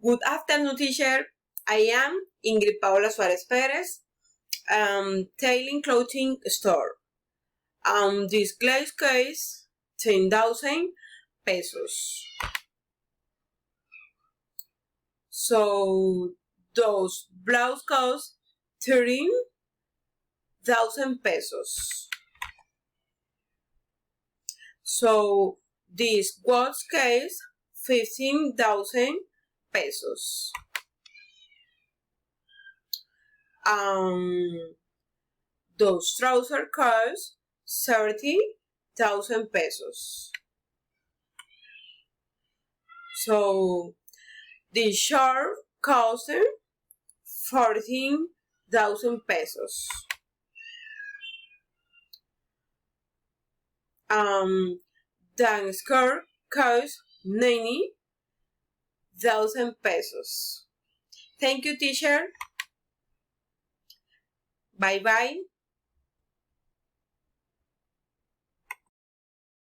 Good afternoon, teacher. I am Ingrid Paola Suarez Perez, tailoring clothing store. This glass case, 10,000 pesos. So those blouse cost 13,000 pesos. So this watch case, 15,000 pesos. Those trouser cost 30,000 pesos. So the shirt cost 14,000 pesos. The skirt cost 90,000 pesos. Thank you, teacher. Bye bye.